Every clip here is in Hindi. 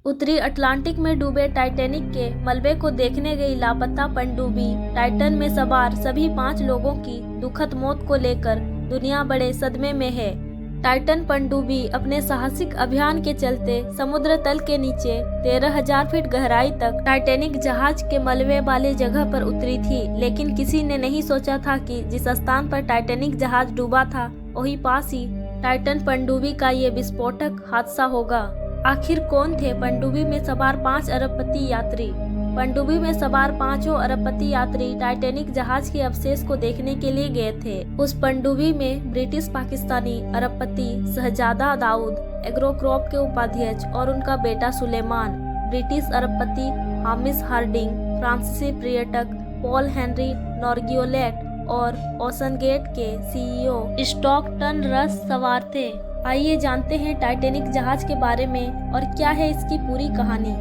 उत्तरी अटलांटिक में डूबे टाइटैनिक के मलबे को देखने गई लापता पनडुब्बी टाइटन में सवार सभी 5 लोगों की दुखद मौत को लेकर दुनिया बड़े सदमे में है। टाइटन पनडुब्बी अपने साहसिक अभियान के चलते समुद्र तल के नीचे 13,000 फीट गहराई तक टाइटैनिक जहाज के मलबे वाली जगह पर उतरी थी, लेकिन किसी ने नहीं सोचा था कि जिस स्थान पर टाइटैनिक जहाज डूबा था वही पास ही टाइटन पनडुब्बी का ये विस्फोटक हादसा होगा। आखिर कौन थे पनडुब्बी में सवार 5 अरबपति यात्री? पनडुब्बी में सवार 5 अरबपति यात्री टाइटैनिक जहाज के अवशेष को देखने के लिए गए थे। उस पनडुब्बी में ब्रिटिश पाकिस्तानी अरबपति शहजादा दाऊद एग्रोक्रॉप के उपाध्यक्ष और उनका बेटा सुलेमान, ब्रिटिश अरबपति हामिश हार्डिंग, फ्रांसीसी पर्यटक पॉल हेनरी नॉर्गियोलेट और ओशन गेट के सीईओ स्टॉकटन रस सवार थे। आइए जानते हैं टाइटैनिक जहाज के बारे में और क्या है इसकी पूरी कहानी।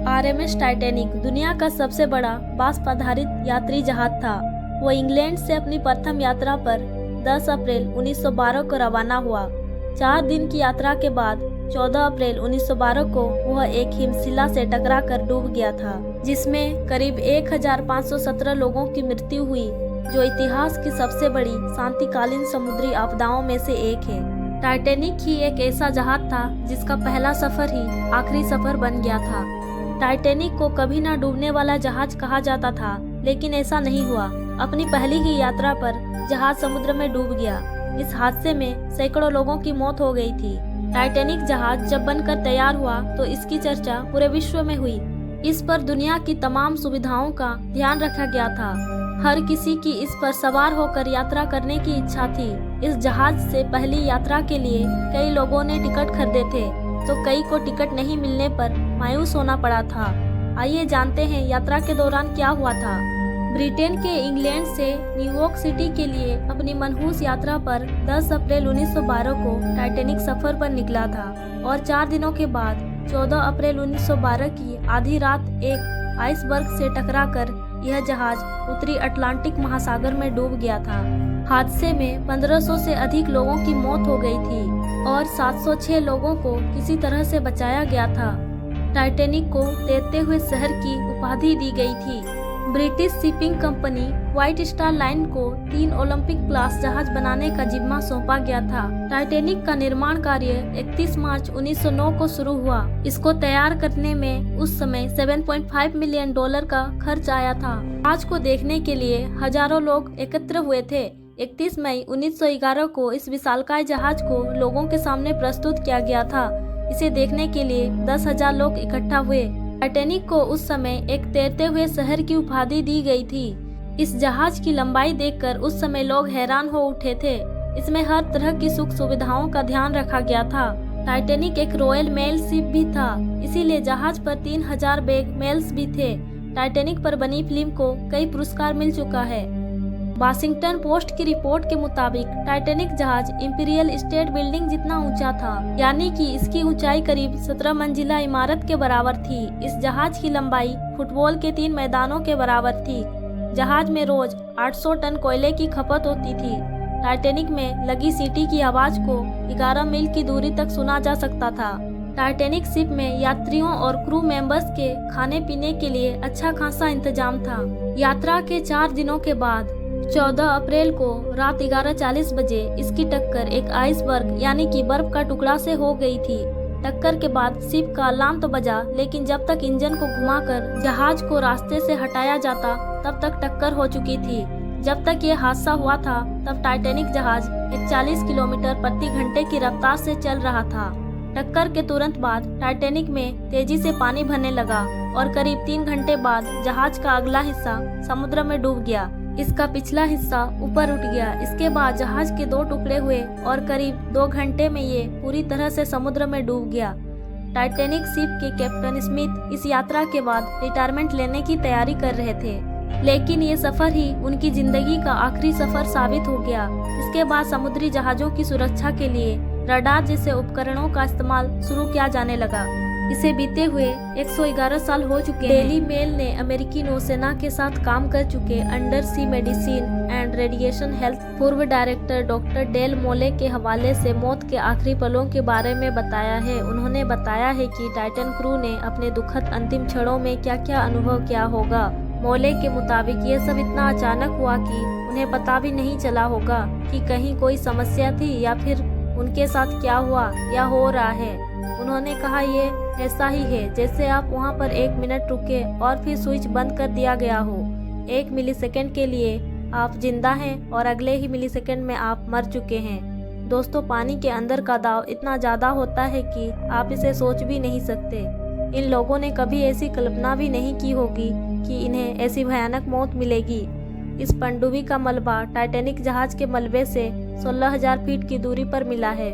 आरएमएस टाइटैनिक दुनिया का सबसे बड़ा वाष्प आधारित यात्री जहाज था। वो इंग्लैंड से अपनी प्रथम यात्रा पर 10 अप्रैल 1912 को रवाना हुआ। 4 दिन की यात्रा के बाद 14 अप्रैल 1912 को वह एक हिमशिला से टकराकर डूब गया था, जिसमें करीब 1517 लोगों की मृत्यु हुई, जो इतिहास की सबसे बड़ी शांतिकालीन समुद्री आपदाओं में से एक है। टाइटैनिक ही एक ऐसा जहाज था जिसका पहला सफर ही आखिरी सफर बन गया था। टाइटैनिक को कभी ना डूबने वाला जहाज कहा जाता था, लेकिन ऐसा नहीं हुआ। अपनी पहली ही यात्रा पर जहाज समुद्र में डूब गया। इस हादसे में सैकड़ों लोगों की मौत हो गई थी। टाइटैनिक जहाज जब बनकर तैयार हुआ तो इसकी चर्चा पूरे विश्व में हुई। इस पर दुनिया की तमाम सुविधाओं का ध्यान रखा गया था। हर किसी की इस पर सवार होकर यात्रा करने की इच्छा थी। इस जहाज से पहली यात्रा के लिए कई लोगों ने टिकट खरीदे थे, तो कई को टिकट नहीं मिलने पर मायूस होना पड़ा था। आइए जानते हैं यात्रा के दौरान क्या हुआ था। ब्रिटेन के इंग्लैंड से न्यूयॉर्क सिटी के लिए अपनी मनहूस यात्रा पर 10 अप्रैल 1912 को टाइटैनिक सफर पर निकला था और 4 दिनों के बाद 14 अप्रैल 1912 की आधी रात एक आइसबर्ग से टकराकर यह जहाज उत्तरी अटलांटिक महासागर में डूब गया था। हादसे में 1500 से अधिक लोगों की मौत हो गई थी और 706 लोगों को किसी तरह से बचाया गया था। टाइटैनिक को तैरते हुए शहर की उपाधि दी गई थी। British shipping company white star line को 3 ओलंपिक क्लास जहाज बनाने का जिम्मा सौंपा गया था। टाइटैनिक का निर्माण कार्य 31 मार्च 1909 को शुरू हुआ। इसको तैयार करने में उस समय $7.5 मिलियन का खर्च आया था। जहाज को देखने के लिए हजारों लोग एकत्र हुए थे। 31 मई 1911 को इस विशालकाय जहाज को लोगों के सामने प्रस्तुत किया गया था। इसे देखने के लिए 10,000 लोग इकट्ठा हुए। टाइटैनिक को उस समय एक तैरते हुए शहर की उपाधि दी गई थी। इस जहाज की लंबाई देखकर उस समय लोग हैरान हो उठे थे। इसमें हर तरह की सुख सुविधाओं का ध्यान रखा गया था। टाइटैनिक एक रॉयल मेल शिप भी था, इसीलिए जहाज पर 3000 बैग मेल्स भी थे। टाइटैनिक पर बनी फिल्म को कई पुरस्कार मिल चुका है। वाशिंगटन पोस्ट की रिपोर्ट के मुताबिक टाइटैनिक जहाज इंपीरियल स्टेट बिल्डिंग जितना ऊंचा था, यानी कि इसकी ऊंचाई करीब 17 मंजिला इमारत के बराबर थी। इस जहाज की लंबाई फुटबॉल के 3 मैदानों के बराबर थी। जहाज में रोज 800 टन कोयले की खपत होती थी। टाइटैनिक में लगी सीटी की आवाज को 11 मील की दूरी तक सुना जा सकता था। टाइटैनिक शिप में यात्रियों और क्रू मेंबर्स के खाने पीने के लिए अच्छा खासा इंतजाम था। यात्रा के 4 दिनों के बाद 14 अप्रैल को रात 11:40 बजे इसकी टक्कर एक आइसबर्ग यानी कि बर्फ का टुकड़ा से हो गई थी। टक्कर के बाद शिप का अलार्म तो बजा, लेकिन जब तक इंजन को घुमाकर जहाज को रास्ते से हटाया जाता तब तक टक्कर हो चुकी थी। जब तक ये हादसा हुआ था तब टाइटैनिक जहाज 41 किलोमीटर प्रति घंटे की रफ्तार से चल रहा था। टक्कर के तुरंत बाद टाइटैनिक में तेजी से पानी भरने लगा और करीब 3 घंटे बाद जहाज का अगला हिस्सा समुद्र में डूब गया। इसका पिछला हिस्सा ऊपर उठ गया। इसके बाद जहाज के 2 टुकड़े हुए और करीब 2 घंटे में ये पूरी तरह से समुद्र में डूब गया। टाइटैनिक शिप के कैप्टन स्मिथ इस यात्रा के बाद रिटायरमेंट लेने की तैयारी कर रहे थे, लेकिन ये सफर ही उनकी जिंदगी का आखिरी सफर साबित हो गया। इसके बाद समुद्री जहाजों की सुरक्षा के लिए रडार जैसे उपकरणों का इस्तेमाल शुरू किया जाने लगा। इसे बीते हुए 111 साल हो चुके हैं। डेली मेल ने अमेरिकी नौसेना के साथ काम कर चुके undersea medicine and radiation health पूर्व डायरेक्टर डॉक्टर डेल मोले के हवाले से मौत के आखिरी पलों के बारे में बताया है। उन्होंने बताया है कि टाइटन क्रू ने अपने दुखद अंतिम क्षणों में क्या क्या अनुभव किया होगा। मोले के मुताबिक ये सब इतना अचानक हुआ कि उन्हें पता भी नहीं चला होगा कि कहीं कोई समस्या थी या फिर उनके साथ क्या हुआ या हो रहा है। उन्होंने कहा ये ऐसा ही है जैसे आप वहां पर 1 मिनट रुके और फिर स्विच बंद कर दिया गया हो। 1 मिलीसेकंड के लिए आप जिंदा हैं और अगले ही मिलीसेकंड में आप मर चुके हैं। दोस्तों, पानी के अंदर का दाव इतना ज़्यादा होता है कि आप इसे सोच भी नहीं सकते। इन लोगों ने कभी ऐसी कल्पना भी नहीं की होगी कि इन्हें ऐसी भयानक मौत मिलेगी। इस पनडुब्बी का मलबा टाइटैनिक जहाज के मलबे से 16,000 फीट की दूरी पर मिला है।